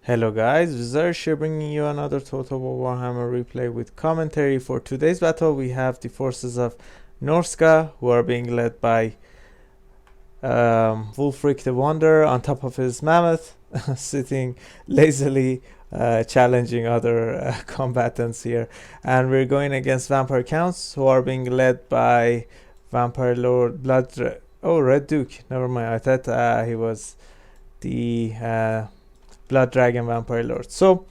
Hello guys, Vizar here bringing you another Total War Warhammer replay with commentary. For today's battle we have the forces of Norsca, who are being led by Wulfric the Wanderer on top of his mammoth, sitting lazily challenging other combatants here. And we're going against Vampire Counts, who are being led by Vampire Lord Red Duke, never mind, I thought he was the Blood Dragon Vampire Lord. So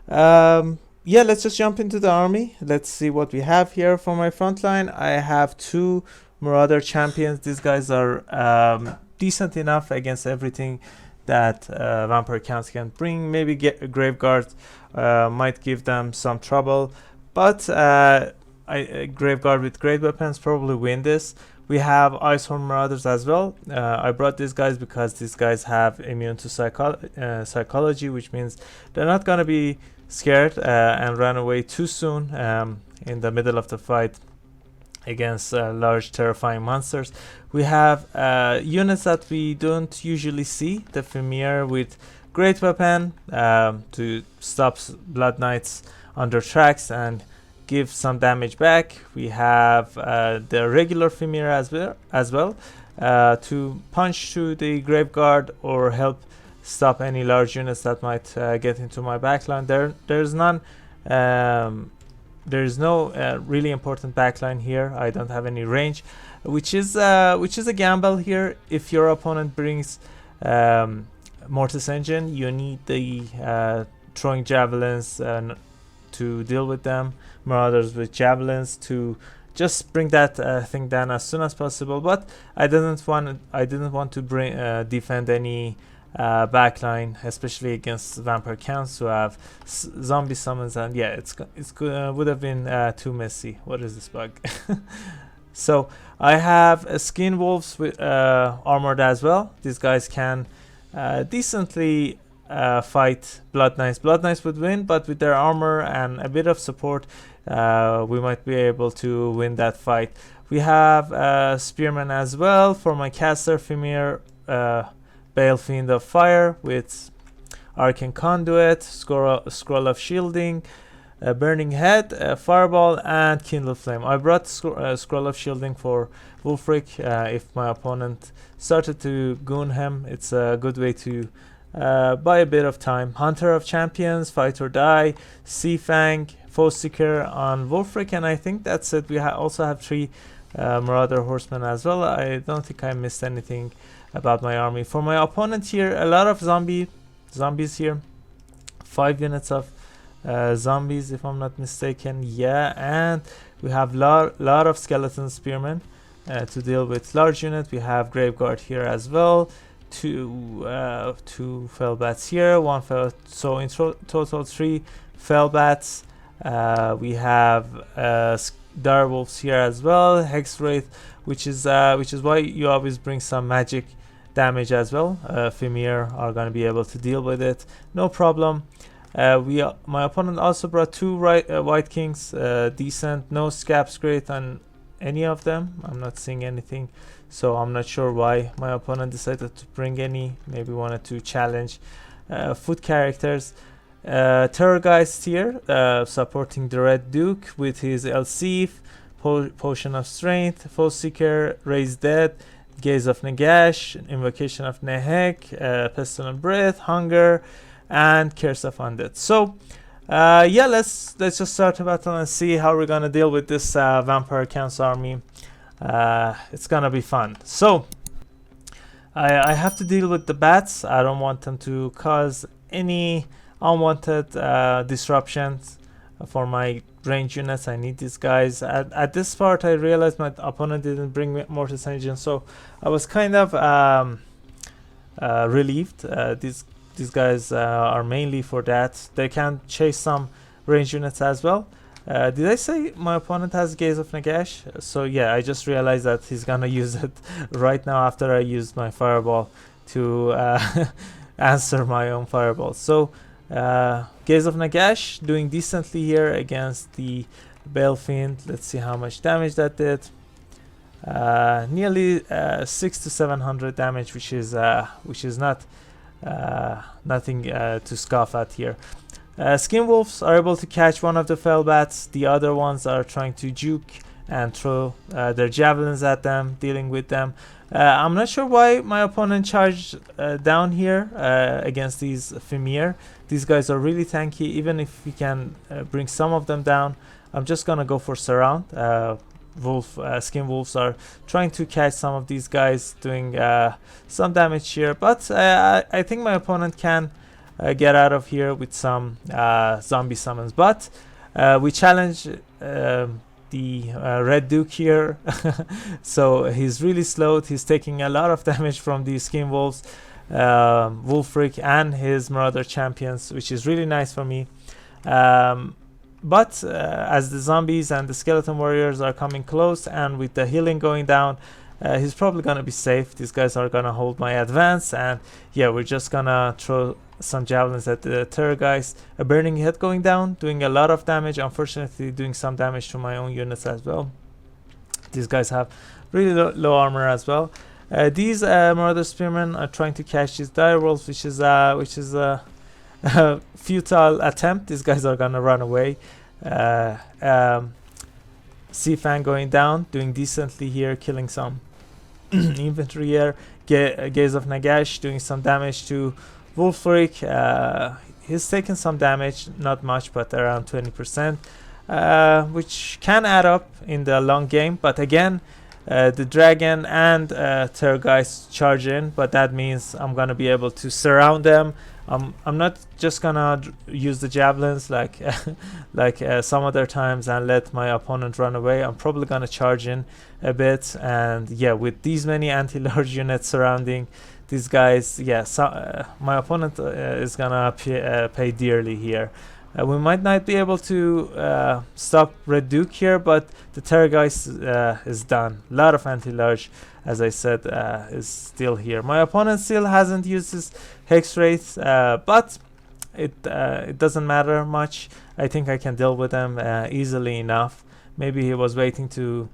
yeah, let's just jump into the army. Let's see what we have here. For my front line, I have two Marauder champions. These guys are decent enough against everything that Vampire Counts can bring. Maybe get a Graveguard might give them some trouble, but Graveguard with great weapons probably win this. We have Icehorn Marauders as well. I brought these guys because these guys have immune to psychology, which means they're not going to be scared and run away too soon in the middle of the fight against large terrifying monsters. We have units that we don't usually see. The Fimir with great weapon to stop Blood Knights on their tracks and give some damage back. We have the regular Fimir as well to punch through the Graveguard or help stop any large units that might get into my backline. There's no really important backline here. I don't have any range, which is a gamble here. If your opponent brings Mortis Engine, you need the throwing javelins to deal with them. Marauders with javelins to just bring that thing down as soon as possible. But I didn't want to bring defend any backline, especially against Vampire Counts who have zombie summons, and yeah, it's would have been too messy. What is this bug? So I have Skin Wolves with armored as well. These guys can decently fight Blood Knights. Blood Knights would win, but with their armor and a bit of support, we might be able to win that fight. We have Spearman as well. For my caster, Fimir, Balefiend of Fire with Arcane Conduit, Scroll of Shielding, Burning Head, Fireball, and Kindle Flame. I brought Scroll of Shielding for Wulfric. If my opponent started to goon him, it's a good way to buy a bit of time. Hunter of Champions, Fight or Die, Sea Fang, Foe Seeker on Wulfric, and I think that's it. We also have 3 Marauder Horsemen as well. I don't think I missed anything about my army. For my opponent here, a lot of zombies here. 5 units of zombies, if I'm not mistaken. Yeah, and we have lot of skeleton spearmen to deal with large unit. We have Graveguard here as well. Two Fellbats here, one fell. So in total 3 Fellbats. We have Direwolves here as well. Hexwraith, which is why you always bring some magic damage as well. Fimir are going to be able to deal with it, no problem. My opponent also brought 2 White Kings, decent. No Scaps great on any of them. I'm not seeing anything, so I'm not sure why my opponent decided to bring any. Maybe wanted to challenge foot characters. Terrorgeist here, supporting the Red Duke with his Elsif, Potion of Strength, Foe Seeker, Raise Dead, Gaze of Nagash, Invocation of Nehek, Pestilent Breath, Hunger, and Curse of Undead. So yeah, let's just start the battle and see how we're gonna deal with this Vampire Counts army. It's gonna be fun. So I have to deal with the bats. I don't want them to cause any unwanted disruptions for my range units. I need these guys. At this part, I realized my opponent didn't bring Mortis Engine, so I was kind of relieved. These guys are mainly for that. They can chase some range units as well. Did I say my opponent has Gaze of Nagash? So yeah, I just realized that he's gonna use it right now after I used my Fireball to answer my own Fireball. So Gaze of Nagash doing decently here against the Balefiend. Let's see how much damage that did. Nearly 600 to 700 damage, which is not nothing to scoff at here. Skin Wolves are able to catch one of the fell bats. The other ones are trying to juke and throw their javelins at them, dealing with them. I'm not sure why my opponent charged down here against these Fimir. These guys are really tanky. Even if we can bring some of them down, I'm just gonna go for surround. Skin Wolves are trying to catch some of these guys, doing some damage here, but I think my opponent can get out of here with some zombie summons. But we challenge the Red Duke here, so he's really slowed. He's taking a lot of damage from the Skin Wolves, Wolfric and his Marauder champions, which is really nice for me. But as the zombies and the skeleton warriors are coming close, and with the healing going down, he's probably gonna be safe. These guys are gonna hold my advance, and yeah, we're just gonna throw some javelins at the Terrorgeist. A burning head going down, doing a lot of damage. Unfortunately, doing some damage to my own units as well. These guys have really low armor as well. These Marauder Spearmen are trying to catch these direwolves, which is a futile attempt. These guys are gonna run away. Seafang going down, doing decently here, killing some infantry here. Gaze of Nagash doing some damage to Wolfric. He's taken some damage, not much, but around 20%, which can add up in the long game. But again, the dragon and Terrorgeist charge in, but that means I'm gonna be able to surround them. I'm not just gonna use the javelins like some other times and let my opponent run away. I'm probably gonna charge in a bit, and yeah, with these many anti-large units surrounding these guys, yeah, my opponent is gonna pay dearly here. We might not be able to stop Red Duke here, but the Terrorgeist is done. A lot of anti-large, as I said, is still here. My opponent still hasn't used his Hex Wraith, but it doesn't matter much. I think I can deal with them easily enough. Maybe he was waiting to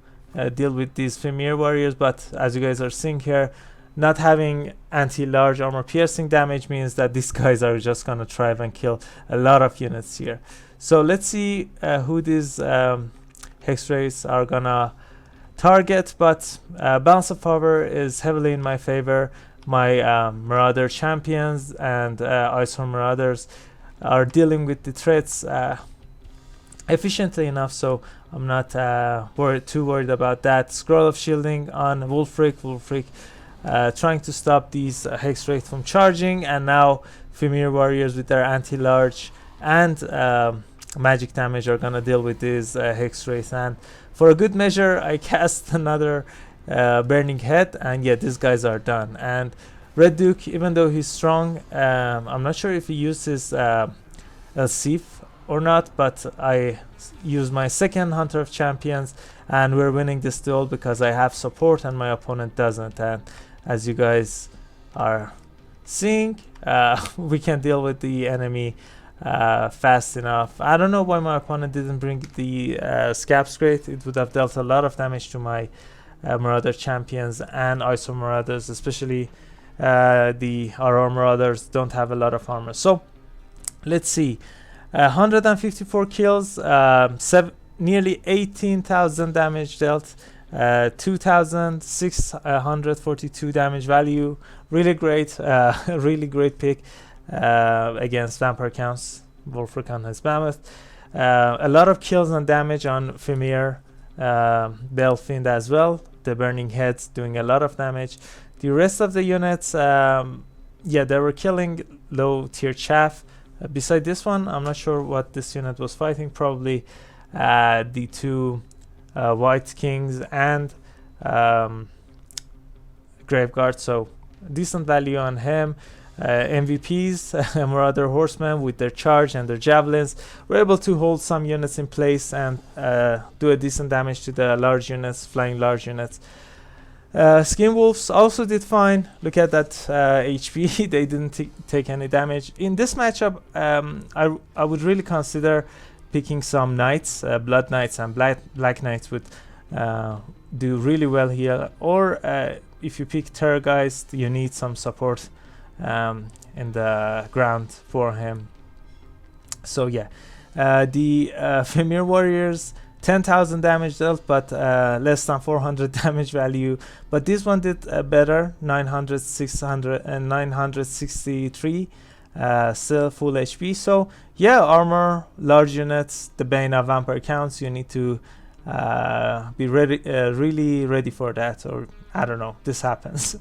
deal with these Fimir warriors, but as you guys are seeing here, not having anti-large armor piercing damage means that these guys are just gonna try and kill a lot of units here. So let's see who these Hex Wraiths are gonna target, but balance of power is heavily in my favor. My Marauder champions and Iceborne Marauders are dealing with the threats efficiently enough, so I'm not too worried about that. Scroll of Shielding on Wolfric. Trying to stop these Hex Wraith from charging, and now Fimir warriors with their anti-large and magic damage are gonna deal with these Hex Wraith. And for a good measure, I cast another burning head, and yeah, these guys are done. And Red Duke, even though he's strong, I'm not sure if he uses Sif or not, but I use my second Hunter of Champions, and we're winning this duel because I have support and my opponent doesn't. And as you guys are seeing, we can deal with the enemy fast enough. I don't know why my opponent didn't bring the Scab's Grate. It would have dealt a lot of damage to my Marauder champions and Iceborne Marauders, especially the Aurora Marauders don't have a lot of armor. So let's see, 154 kills, nearly 18,000 damage dealt, 2,642 damage value. Really great, really great pick against Vampire Counts, Wolfric on his Mammoth. A lot of kills and damage on Fimir, Belfind as well. The Burning Heads doing a lot of damage. The rest of the units, yeah, they were killing low tier chaff. Beside this one, I'm not sure what this unit was fighting. Probably the two White Kings and Graveguard, so decent value on him. MVPs, Marauder Horsemen with their charge and their javelins were able to hold some units in place and do a decent damage to the large units, flying large units. Skin Wolves also did fine. Look at that HP. They didn't take any damage. In this matchup, I would really consider picking some Knights. Blood Knights and Black Knights would do really well here. Or if you pick Terrorgeist, you need some support in the ground for him. So yeah, the Fimir warriors, 10,000 damage dealt, but less than 400 damage value. But this one did better, 900, 600, and 963. Still full HP. So yeah, armor, large units, the Bane of Vampire counts. You need to be ready, really ready for that, or I don't know, this happens.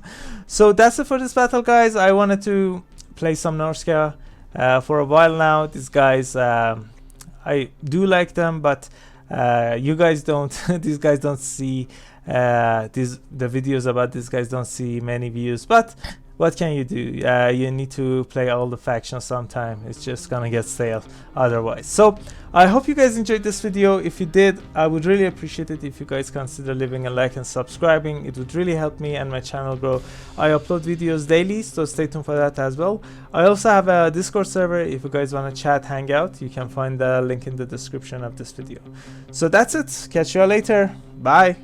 So that's it for this battle, guys. I wanted to play some Norsca for a while now. These guys, I do like them, but you guys don't. These guys don't see the videos about these guys don't see many views, but what can you do? You need to play all the factions sometime. It's just gonna get stale otherwise. So I hope you guys enjoyed this video. If you did, I would really appreciate it if you guys consider leaving a like and subscribing. It would really help me and my channel grow. I upload videos daily, so stay tuned for that as well. I also have a Discord server. If you guys want to chat, hang out, you can find the link in the description of this video. So that's it. Catch you all later. Bye.